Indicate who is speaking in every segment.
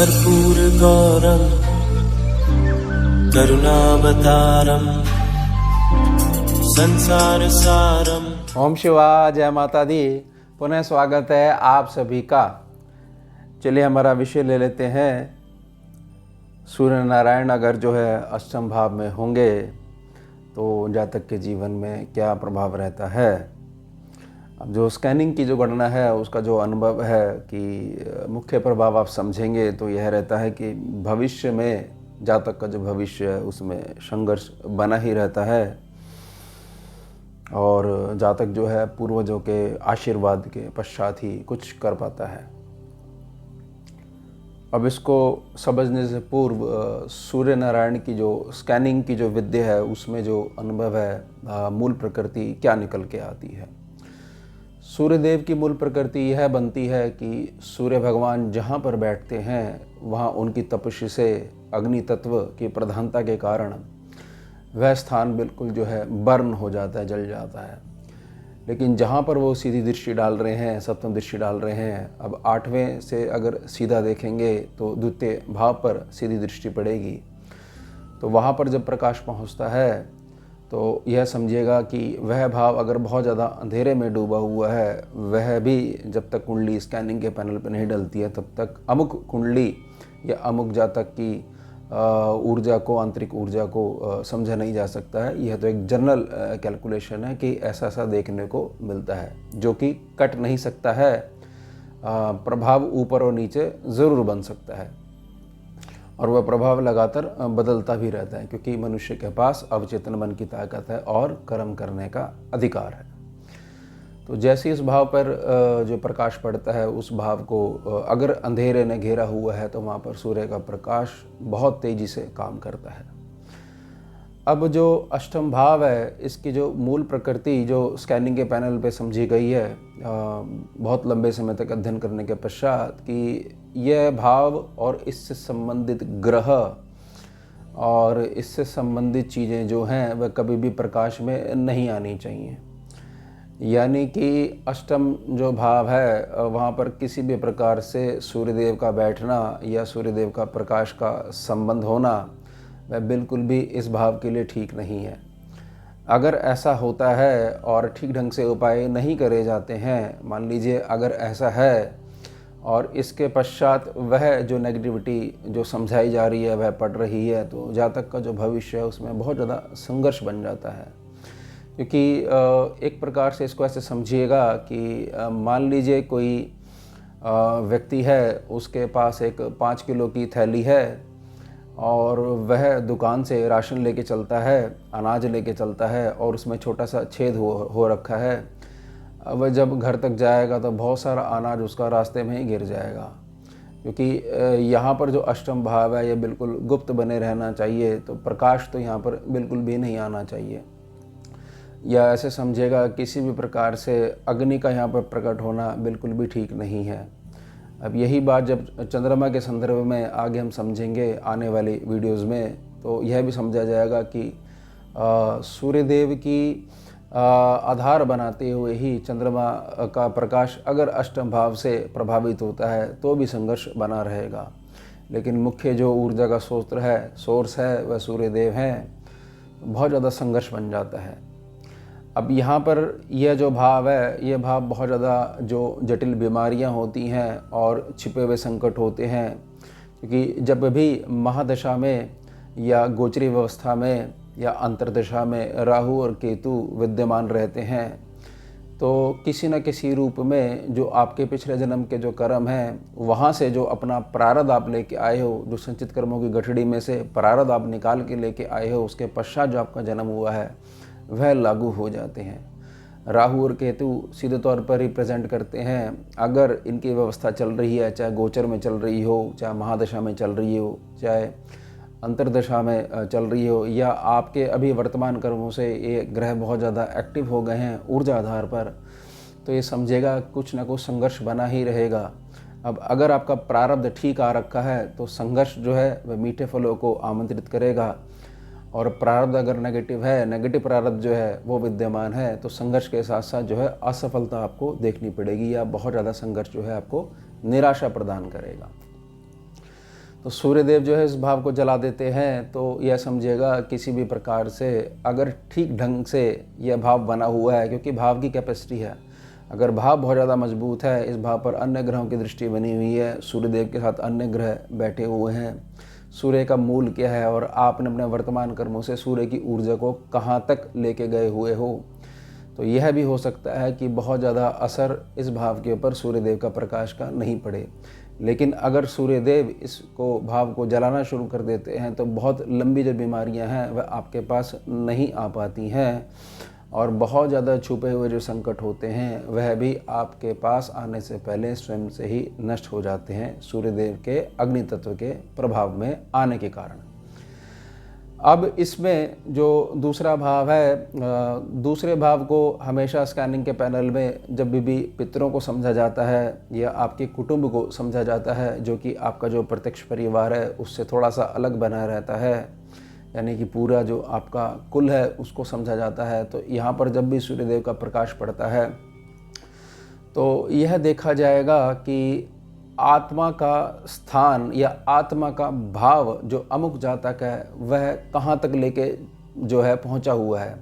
Speaker 1: कर्पूरगौरं करुणावतारं संसारसारं।
Speaker 2: ओम शिवाय, जय माता दी। पुनः स्वागत है आप सभी का। चलिए हमारा विषय ले लेते हैं। सूर्य नारायण अगर जो है अष्टम भाव में होंगे तो जातक के जीवन में क्या प्रभाव रहता है। अब जो स्कैनिंग की जो गणना है उसका जो अनुभव है कि मुख्य प्रभाव आप समझेंगे तो यह रहता है कि भविष्य में जातक का जो भविष्य है उसमें संघर्ष बना ही रहता है और जातक जो है पूर्वजों के आशीर्वाद के पश्चात ही कुछ कर पाता है। अब इसको समझने से पूर्व सूर्य नारायण की जो स्कैनिंग की जो विद्या है उसमें जो अनुभव है, मूल प्रकृति क्या निकल के आती है। सूर्यदेव की मूल प्रकृति यह बनती है कि सूर्य भगवान जहाँ पर बैठते हैं वहाँ उनकी तपस्या से अग्नि तत्व की प्रधानता के कारण वह स्थान बिल्कुल जो है बर्न हो जाता है, जल जाता है। लेकिन जहाँ पर वो सीधी दृष्टि डाल रहे हैं, सप्तम दृष्टि डाल रहे हैं, अब आठवें से अगर सीधा देखेंगे तो द्वितीय भाव पर सीधी दृष्टि पड़ेगी। तो वहाँ पर जब प्रकाश पहुँचता है तो यह समझिएगा कि वह भाव अगर बहुत ज़्यादा अंधेरे में डूबा हुआ है, वह भी जब तक कुंडली स्कैनिंग के पैनल पर नहीं डलती है तब तक अमुक कुंडली या अमुक जातक की ऊर्जा को, आंतरिक ऊर्जा को समझा नहीं जा सकता है। यह तो एक जनरल कैलकुलेशन है कि ऐसा ऐसा देखने को मिलता है जो कि कट नहीं सकता है। प्रभाव ऊपर और नीचे ज़रूर बन सकता है और वह प्रभाव लगातार बदलता भी रहता है क्योंकि मनुष्य के पास अवचेतन मन की ताकत है और कर्म करने का अधिकार है। तो जैसे इस भाव पर जो प्रकाश पड़ता है उस भाव को अगर अंधेरे ने घेरा हुआ है तो वहाँ पर सूर्य का प्रकाश बहुत तेज़ी से काम करता है। अब जो अष्टम भाव है इसकी जो मूल प्रकृति जो स्कैनिंग के पैनल पे समझी गई है बहुत लंबे समय तक अध्ययन करने के पश्चात कि यह भाव और इससे संबंधित ग्रह और इससे संबंधित चीज़ें जो हैं वह कभी भी प्रकाश में नहीं आनी चाहिए। यानी कि अष्टम जो भाव है वहाँ पर किसी भी प्रकार से सूर्यदेव का बैठना या सूर्यदेव का प्रकाश का संबंध होना वह बिल्कुल भी इस भाव के लिए ठीक नहीं है। अगर ऐसा होता है और ठीक ढंग से उपाय नहीं करे जाते हैं, मान लीजिए अगर ऐसा है और इसके पश्चात वह जो नेगेटिविटी जो समझाई जा रही है वह पड़ रही है तो जातक का जो भविष्य है उसमें बहुत ज़्यादा संघर्ष बन जाता है। क्योंकि एक प्रकार से इसको ऐसे समझिएगा कि मान लीजिए कोई व्यक्ति है, उसके पास एक 5 किलो की थैली है और वह दुकान से राशन लेके चलता है, अनाज लेके चलता है और उसमें छोटा सा छेद हो रखा है। वह जब घर तक जाएगा तो बहुत सारा अनाज उसका रास्ते में ही गिर जाएगा क्योंकि यहाँ पर जो अष्टम भाव है ये बिल्कुल गुप्त बने रहना चाहिए। तो प्रकाश तो यहाँ पर बिल्कुल भी नहीं आना चाहिए। या ऐसे समझेगा किसी भी प्रकार से अग्नि का यहाँ पर प्रकट होना बिल्कुल भी ठीक नहीं है। अब यही बात जब चंद्रमा के संदर्भ में आगे हम समझेंगे आने वाली वीडियोस में तो यह भी समझा जाएगा कि सूर्यदेव की आधार बनाते हुए ही चंद्रमा का प्रकाश अगर अष्टम भाव से प्रभावित होता है तो भी संघर्ष बना रहेगा। लेकिन मुख्य जो ऊर्जा का सोर्स है वह सूर्यदेव हैं, बहुत ज़्यादा संघर्ष बन जाता है। अब यहाँ पर यह जो भाव है यह भाव बहुत ज़्यादा जो जटिल बीमारियाँ होती हैं और छिपे हुए संकट होते हैं क्योंकि जब भी महादशा में या गोचरी व्यवस्था में या अंतर्दशा में राहु और केतु विद्यमान रहते हैं तो किसी न किसी रूप में जो आपके पिछले जन्म के जो कर्म हैं वहाँ से जो अपना प्रारब्ध आप लेके आए हो, जो संचित कर्मों की गठड़ी में से प्रारब्ध आप निकाल के लेके आए हो, उसके पश्चात जो आपका जन्म हुआ है वह लागू हो जाते हैं। राहु और केतु सीधे तौर पर रिप्रेजेंट करते हैं अगर इनकी व्यवस्था चल रही है, चाहे गोचर में चल रही हो, चाहे महादशा में चल रही हो, चाहे अंतर्दशा में चल रही हो, या आपके अभी वर्तमान कर्मों से ये ग्रह बहुत ज़्यादा एक्टिव हो गए हैं ऊर्जा आधार पर, तो ये समझेगा कुछ ना कुछ संघर्ष बना ही रहेगा। अब अगर आपका प्रारब्ध ठीक आ रखा है तो संघर्ष जो है वह मीठे फलों को आमंत्रित करेगा और प्रारब्ध अगर नेगेटिव प्रारब्ध जो है वो विद्यमान है तो संघर्ष के साथ साथ जो है असफलता आपको देखनी पड़ेगी या बहुत ज़्यादा संघर्ष जो है आपको निराशा प्रदान करेगा। तो सूर्यदेव जो है इस भाव को जला देते हैं, तो यह समझिएगा किसी भी प्रकार से अगर ठीक ढंग से यह भाव बना हुआ है, क्योंकि भाव की कैपेसिटी है, अगर भाव बहुत ज़्यादा मजबूत है, इस भाव पर अन्य ग्रहों की दृष्टि बनी हुई है, सूर्यदेव के साथ अन्य ग्रह बैठे हुए हैं, सूर्य का मूल क्या है और आपने अपने वर्तमान कर्मों से सूर्य की ऊर्जा को कहाँ तक लेके गए हुए हो, तो यह भी हो सकता है कि बहुत ज़्यादा असर इस भाव के ऊपर सूर्यदेव का प्रकाश का नहीं पड़े। लेकिन अगर सूर्यदेव इसको भाव को जलाना शुरू कर देते हैं तो बहुत लंबी जो बीमारियां हैं वह आपके पास नहीं आ पाती हैं, और बहुत ज़्यादा छुपे हुए जो संकट होते हैं वह भी आपके पास आने से पहले स्वयं से ही नष्ट हो जाते हैं, सूर्यदेव के अग्नि तत्व के प्रभाव में आने के कारण। अब इसमें जो दूसरा भाव है, दूसरे भाव को हमेशा स्कैनिंग के पैनल में जब भी पितरों को समझा जाता है या आपके कुटुंब को समझा जाता है, जो कि आपका जो प्रत्यक्ष परिवार है उससे थोड़ा सा अलग बना रहता है, यानी कि पूरा जो आपका कुल है उसको समझा जाता है, तो यहाँ पर जब भी सूर्यदेव का प्रकाश पड़ता है तो यह देखा जाएगा कि आत्मा का स्थान या आत्मा का भाव जो अमुक जातक है वह कहाँ तक लेके जो है पहुँचा हुआ है,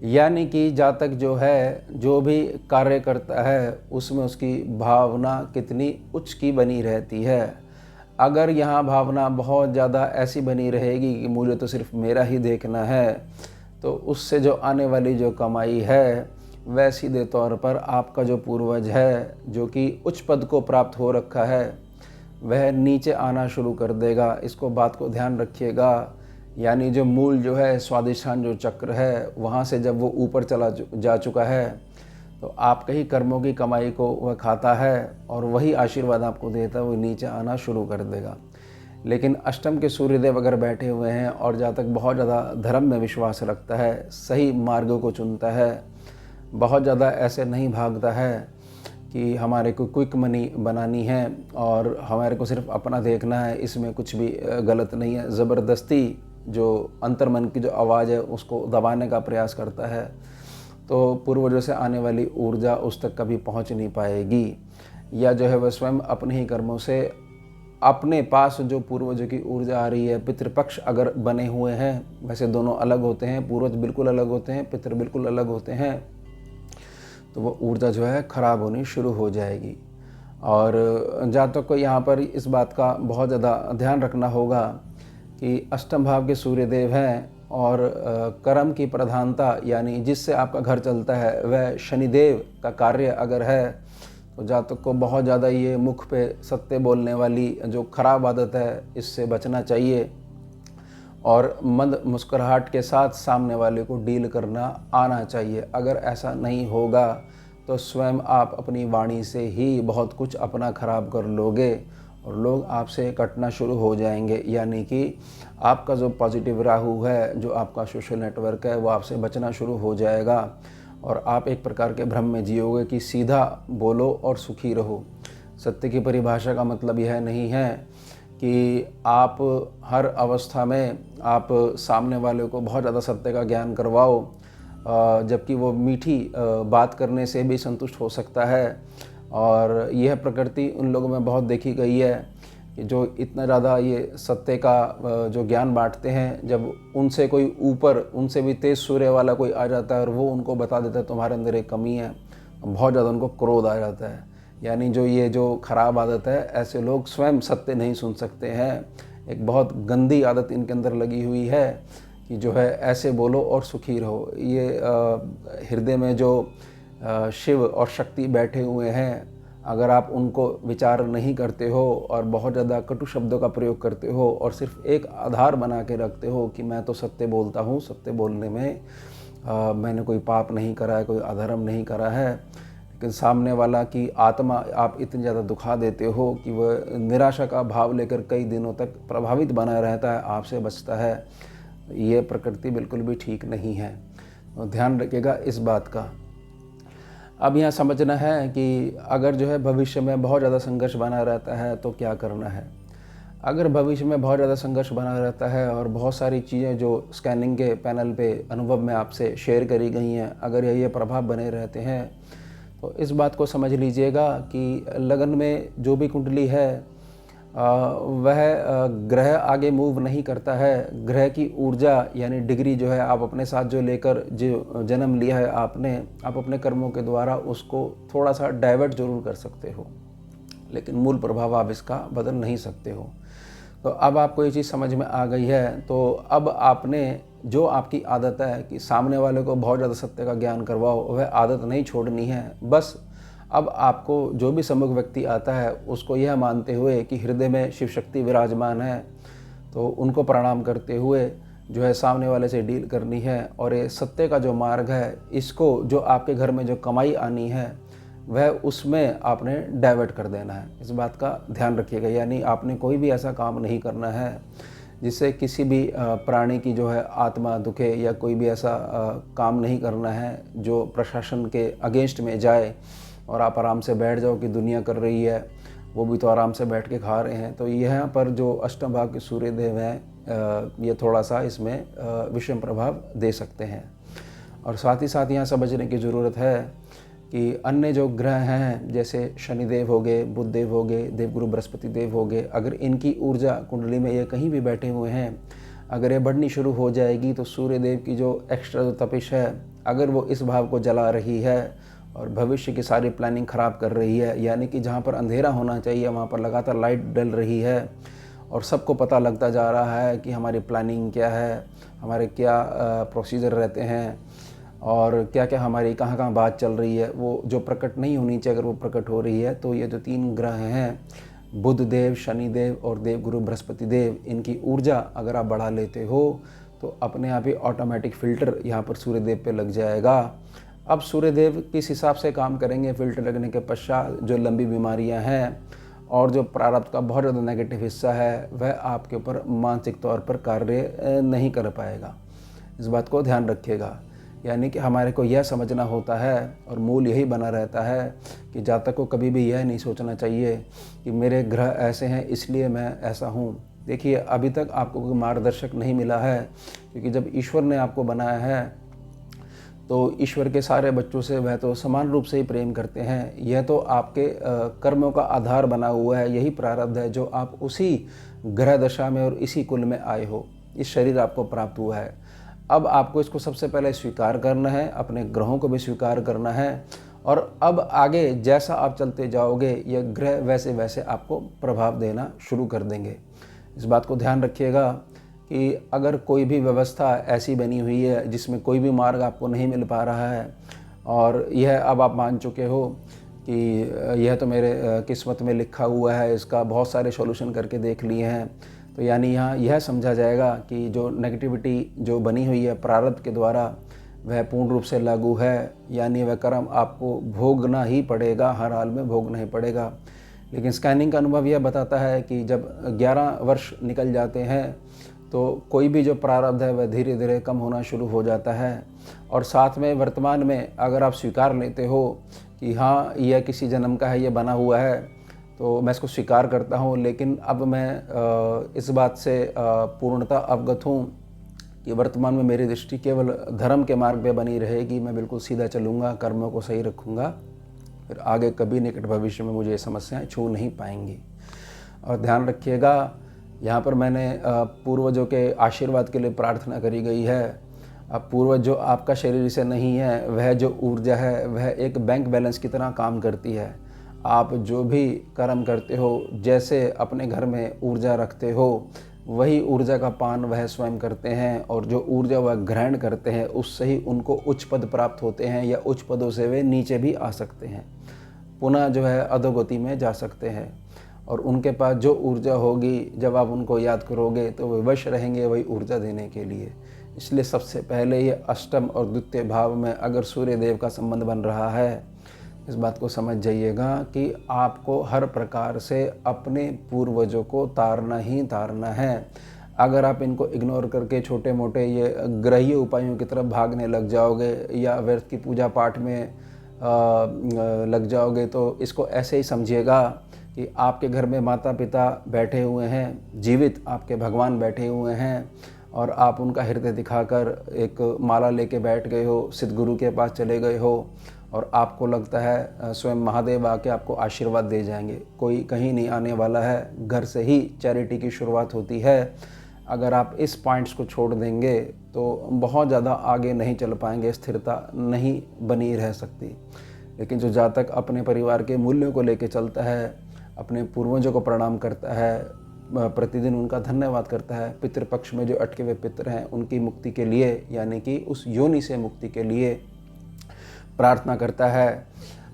Speaker 2: यानी कि जातक जो है जो भी कार्य करता है उसमें उसकी भावना कितनी उच्च की बनी रहती है। अगर यहाँ भावना बहुत ज़्यादा ऐसी बनी रहेगी कि मुझे तो सिर्फ मेरा ही देखना है, तो उससे जो आने वाली जो कमाई है वह सीधे तौर पर आपका जो पूर्वज है जो कि उच्च पद को प्राप्त हो रखा है वह नीचे आना शुरू कर देगा। इसको बात को ध्यान रखिएगा, यानी जो मूल जो है स्वादिष्ठान जो चक्र है वहाँ से जब वो ऊपर चला जा चुका है तो आपके ही कर्मों की कमाई को वह खाता है और वही आशीर्वाद आपको देता है, वो नीचे आना शुरू कर देगा। लेकिन अष्टम के सूर्यदेव अगर बैठे हुए हैं और जहाँ तक बहुत ज़्यादा धर्म में विश्वास रखता है, सही मार्गों को चुनता है, बहुत ज़्यादा ऐसे नहीं भागता है कि हमारे को क्विक मनी बनानी है और हमारे को सिर्फ अपना देखना है, इसमें कुछ भी गलत नहीं है, ज़बरदस्ती जो अंतर्मन की जो आवाज़ है उसको दबाने का प्रयास करता है तो पूर्वजों से आने वाली ऊर्जा उस तक कभी पहुंच नहीं पाएगी, या जो है वह स्वयं अपने ही कर्मों से अपने पास जो पूर्वजों की ऊर्जा आ रही है, पितृपक्ष अगर बने हुए हैं, वैसे दोनों अलग होते हैं, पूर्वज बिल्कुल अलग होते हैं, पितृ बिल्कुल अलग होते हैं, तो वो ऊर्जा जो है ख़राब होनी शुरू हो जाएगी। और जातक को यहाँ पर इस बात का बहुत ज़्यादा ध्यान रखना होगा कि अष्टम भाव के सूर्यदेव हैं और कर्म की प्रधानता, यानी जिससे आपका घर चलता है वह शनिदेव का कार्य अगर है, तो जातक को बहुत ज़्यादा ये मुख पे सत्य बोलने वाली जो खराब आदत है इससे बचना चाहिए और मंद मुस्कुराहट के साथ सामने वाले को डील करना आना चाहिए। अगर ऐसा नहीं होगा तो स्वयं आप अपनी वाणी से ही बहुत कुछ अपना खराब कर लोगे और लोग आपसे कटना शुरू हो जाएंगे, यानी कि आपका जो पॉजिटिव राहु है, जो आपका सोशल नेटवर्क है, वो आपसे बचना शुरू हो जाएगा और आप एक प्रकार के भ्रम में जियोगे कि सीधा बोलो और सुखी रहो। सत्य की परिभाषा का मतलब यह नहीं है कि आप हर अवस्था में आप सामने वाले को बहुत ज़्यादा सत्य का ज्ञान करवाओ, जबकि वो मीठी बात करने से भी संतुष्ट हो सकता है। और यह प्रकृति उन लोगों में बहुत देखी गई है कि जो इतना ज़्यादा ये सत्य का जो ज्ञान बांटते हैं, जब उनसे कोई ऊपर, उनसे भी तेज़ सूर्य वाला कोई आ जाता है और वो उनको बता देता है तुम्हारे अंदर एक कमी है, बहुत ज़्यादा उनको क्रोध आ जाता है। यानी जो ये जो खराब आदत है, ऐसे लोग स्वयं सत्य नहीं सुन सकते हैं। एक बहुत गंदी आदत इनके अंदर लगी हुई है कि जो है ऐसे बोलो और सुखी रहो। ये हृदय में जो शिव और शक्ति बैठे हुए हैं, अगर आप उनको विचार नहीं करते हो और बहुत ज़्यादा कटु शब्दों का प्रयोग करते हो और सिर्फ एक आधार बना के रखते हो कि मैं तो सत्य बोलता हूँ, सत्य बोलने में मैंने कोई पाप नहीं करा है, कोई अधर्म नहीं करा है, लेकिन सामने वाला की आत्मा आप इतनी ज़्यादा दुखा देते हो कि वह निराशा का भाव लेकर कई दिनों तक प्रभावित बना रहता है, आपसे बचता है, ये प्रकृति बिल्कुल भी ठीक नहीं है। तो ध्यान रखिएगा इस बात का। अब यहाँ समझना है कि अगर जो है भविष्य में बहुत ज़्यादा संघर्ष बना रहता है तो क्या करना है। अगर भविष्य में बहुत ज़्यादा संघर्ष बना रहता है और बहुत सारी चीज़ें जो स्कैनिंग के पैनल पे अनुभव में आपसे शेयर करी गई हैं, अगर ये प्रभाव बने रहते हैं तो इस बात को समझ लीजिएगा कि लगन में जो भी कुंडली है वह ग्रह आगे मूव नहीं करता है। ग्रह की ऊर्जा यानी डिग्री जो है आप अपने साथ जो लेकर जो जन्म लिया है आपने, आप अपने कर्मों के द्वारा उसको थोड़ा सा डाइवर्ट जरूर कर सकते हो, लेकिन मूल प्रभाव आप इसका बदल नहीं सकते हो। तो अब आपको ये चीज़ समझ में आ गई है, तो अब आपने जो आपकी आदत है कि सामने वाले को बहुत ज़्यादा सत्य का ज्ञान करवाओ, वह आदत नहीं छोड़नी है। बस अब आपको जो भी सम्मुख व्यक्ति आता है उसको यह मानते हुए कि हृदय में शिव शक्ति विराजमान है, तो उनको प्रणाम करते हुए जो है सामने वाले से डील करनी है। और ये सत्य का जो मार्ग है, इसको जो आपके घर में जो कमाई आनी है वह उसमें आपने डाइवर्ट कर देना है। इस बात का ध्यान रखिएगा। यानी आपने कोई भी ऐसा काम नहीं करना है जिससे किसी भी प्राणी की जो है आत्मा दुखे, या कोई भी ऐसा काम नहीं करना है जो प्रशासन के अगेंस्ट में जाए और आप आराम से बैठ जाओ कि दुनिया कर रही है, वो भी तो आराम से बैठ के खा रहे हैं। तो यहाँ पर जो अष्टम भाव के सूर्य देव हैं, ये थोड़ा सा इसमें विषम प्रभाव दे सकते हैं। और साथ ही साथ यहाँ समझने की ज़रूरत है कि अन्य जो ग्रह हैं जैसे शनिदेव हो गए, बुध देव हो गए, देवगुरु बृहस्पति देव हो गए, अगर इनकी ऊर्जा कुंडली में ये कहीं भी बैठे हुए हैं, अगर ये बढ़नी शुरू हो जाएगी तो सूर्य देव की जो एक्स्ट्रा जो तपिश है, अगर वो इस भाव को जला रही है और भविष्य की सारी प्लानिंग ख़राब कर रही है, यानी कि जहाँ पर अंधेरा होना चाहिए वहाँ पर लगातार लाइट डल रही है और सबको पता लगता जा रहा है कि हमारी प्लानिंग क्या है, हमारे क्या प्रोसीजर रहते हैं और क्या क्या हमारी कहाँ कहाँ बात चल रही है, वो जो प्रकट नहीं होनी चाहिए अगर वो प्रकट हो रही है। तो ये जो 3 ग्रह हैं, बुध देव, शनिदेव और देवगुरु बृहस्पति देव, इनकी ऊर्जा अगर आप बढ़ा लेते हो तो अपने आप ही ऑटोमेटिक फ़िल्टर यहाँ पर सूर्यदेव पे लग जाएगा। अब सूर्यदेव किस हिसाब से काम करेंगे फ़िल्टर लगने के पश्चात, जो लंबी बीमारियाँ हैं और जो प्रारब्ध का बहुत ज़्यादा नेगेटिव हिस्सा है वह आपके ऊपर मानसिक तौर पर कार्य नहीं कर पाएगा। इस बात को ध्यान रखिएगा। यानी कि हमारे को यह समझना होता है और मूल यही बना रहता है कि जातक को कभी भी यह नहीं सोचना चाहिए कि मेरे ग्रह ऐसे हैं इसलिए मैं ऐसा हूँ। देखिए, अभी तक आपको कोई मार्गदर्शक नहीं मिला है, क्योंकि जब ईश्वर ने आपको बनाया है तो ईश्वर के सारे बच्चों से वह तो समान रूप से ही प्रेम करते हैं। यह तो आपके कर्मों का आधार बना हुआ है, यही प्रारब्ध है जो आप उसी ग्रह दशा में और इसी कुल में आए हो, इस शरीर आपको प्राप्त हुआ है। अब आपको इसको सबसे पहले स्वीकार करना है, अपने ग्रहों को भी स्वीकार करना है, और अब आगे जैसा आप चलते जाओगे ये ग्रह वैसे वैसे आपको प्रभाव देना शुरू कर देंगे। इस बात को ध्यान रखिएगा कि अगर कोई भी व्यवस्था ऐसी बनी हुई है जिसमें कोई भी मार्ग आपको नहीं मिल पा रहा है और यह अब आप मान चुके हो कि यह तो मेरे किस्मत में लिखा हुआ है, इसका बहुत सारे सॉल्यूशन करके देख लिए हैं, तो यानी यहाँ यह समझा जाएगा कि जो नेगेटिविटी जो बनी हुई है प्रारब्ध के द्वारा वह पूर्ण रूप से लागू है, यानी वह कर्म आपको भोगना ही पड़ेगा, हर हाल में भोगना ही पड़ेगा। लेकिन स्कैनिंग का अनुभव यह बताता है कि जब 11 वर्ष निकल जाते हैं तो कोई भी जो प्रारब्ध है वह धीरे धीरे कम होना शुरू हो जाता है। और साथ में वर्तमान में अगर आप स्वीकार लेते हो कि हाँ यह किसी जन्म का है, यह बना हुआ है, तो मैं इसको स्वीकार करता हूँ, लेकिन अब मैं इस बात से पूर्णतः अवगत हूँ कि वर्तमान में मेरी दृष्टि केवल धर्म के मार्ग पे बनी रहेगी, मैं बिल्कुल सीधा चलूँगा, कर्मों को सही रखूँगा, फिर आगे कभी निकट भविष्य में मुझे ये समस्याएं छू नहीं पाएंगी। और ध्यान रखिएगा, यहाँ पर मैंने पूर्वजों के आशीर्वाद के लिए प्रार्थना करी गई है। अब पूर्वज जो आपका शरीर से नहीं है, वह जो ऊर्जा है वह एक बैंक बैलेंस की तरह काम करती है। आप जो भी कर्म करते हो, जैसे अपने घर में ऊर्जा रखते हो, वही ऊर्जा का पान वह स्वयं करते हैं, और जो ऊर्जा वह ग्रहण करते हैं उससे ही उनको उच्च पद प्राप्त होते हैं, या उच्च पदों से वे नीचे भी आ सकते हैं, पुनः जो है अधोगति में जा सकते हैं। और उनके पास जो ऊर्जा होगी, जब आप उनको याद करोगे तो वे वश रहेंगे वही ऊर्जा देने के लिए। इसलिए सबसे पहले ये अष्टम और द्वितीय भाव में अगर सूर्य देव का संबंध बन रहा है, इस बात को समझ जाइएगा कि आपको हर प्रकार से अपने पूर्वजों को तारना ही तारना है। अगर आप इनको इग्नोर करके छोटे मोटे ये ग्रहीय उपायों की तरफ भागने लग जाओगे या व्यर्थ की पूजा पाठ में लग जाओगे, तो इसको ऐसे ही समझिएगा कि आपके घर में माता पिता बैठे हुए हैं, जीवित आपके भगवान बैठे हुए हैं, और आप उनका हृदय दिखाकर एक माला लेके बैठ गए हो, सिद्ध गुरु के पास चले गए हो और आपको लगता है स्वयं महादेव आके आपको आशीर्वाद दे जाएंगे। कोई कहीं नहीं आने वाला है, घर से ही चैरिटी की शुरुआत होती है। अगर आप इस पॉइंट्स को छोड़ देंगे तो बहुत ज़्यादा आगे नहीं चल पाएंगे, स्थिरता नहीं बनी रह सकती। लेकिन जो जातक अपने परिवार के मूल्यों को लेकर चलता है, अपने पूर्वजों को प्रणाम करता है, प्रतिदिन उनका धन्यवाद करता है, पितृपक्ष में जो अटके हुए पितर हैं उनकी मुक्ति के लिए, यानी कि उस योनि से मुक्ति के लिए प्रार्थना करता है,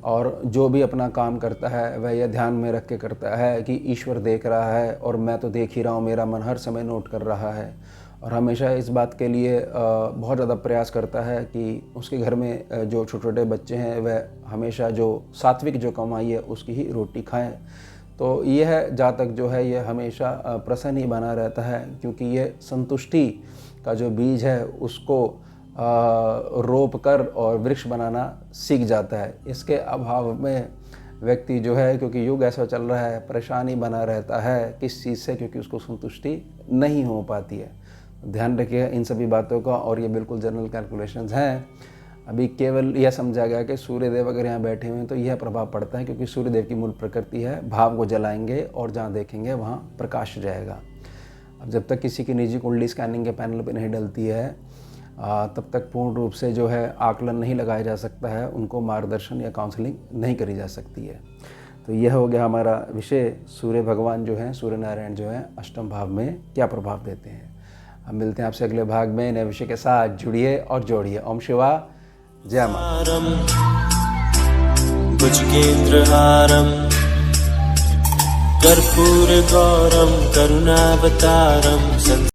Speaker 2: और जो भी अपना काम करता है वह यह ध्यान में रख के करता है कि ईश्वर देख रहा है और मैं तो देख ही रहा हूँ, मेरा मन हर समय नोट कर रहा है। और हमेशा इस बात के लिए बहुत ज़्यादा प्रयास करता है कि उसके घर में जो छोटे छोटे बच्चे हैं वह हमेशा जो सात्विक जो कमाई है उसकी ही रोटी खाएं। तो यह जातक जो है यह हमेशा प्रसन्न ही बना रहता है, क्योंकि यह संतुष्टि का जो बीज है उसको रोप कर और वृक्ष बनाना सीख जाता है। इसके अभाव में व्यक्ति जो है, क्योंकि युग ऐसा चल रहा है, परेशानी बना रहता है किस चीज़ से, क्योंकि उसको संतुष्टि नहीं हो पाती है। ध्यान रखिए इन सभी बातों का, और ये बिल्कुल जनरल कैलकुलेशंस हैं। अभी केवल यह समझा गया कि सूर्यदेव अगर यहाँ बैठे हुए हैं तो यह प्रभाव पड़ता है, क्योंकि सूर्यदेव की मूल प्रकृति है, भाव को जलाएंगे और जहाँ देखेंगे वहाँ प्रकाश जाएगा। अब जब तक किसी की निजी कुंडली स्कैनिंग के पैनल पर नहीं डलती है तब तक पूर्ण रूप से जो है आकलन नहीं लगाया जा सकता है, उनको मार्गदर्शन या काउंसलिंग नहीं करी जा सकती है। तो यह हो गया हमारा विषय, सूर्य भगवान जो हैं, सूर्य नारायण जो हैं अष्टम भाव में क्या प्रभाव देते हैं। हम मिलते हैं आपसे अगले भाग में नए विषय के साथ। जुड़िए और जोड़िए। ओम शिवा, जय माता।
Speaker 1: भुजगेन्द्रहारं कर्पूरगौरं करुणावतारं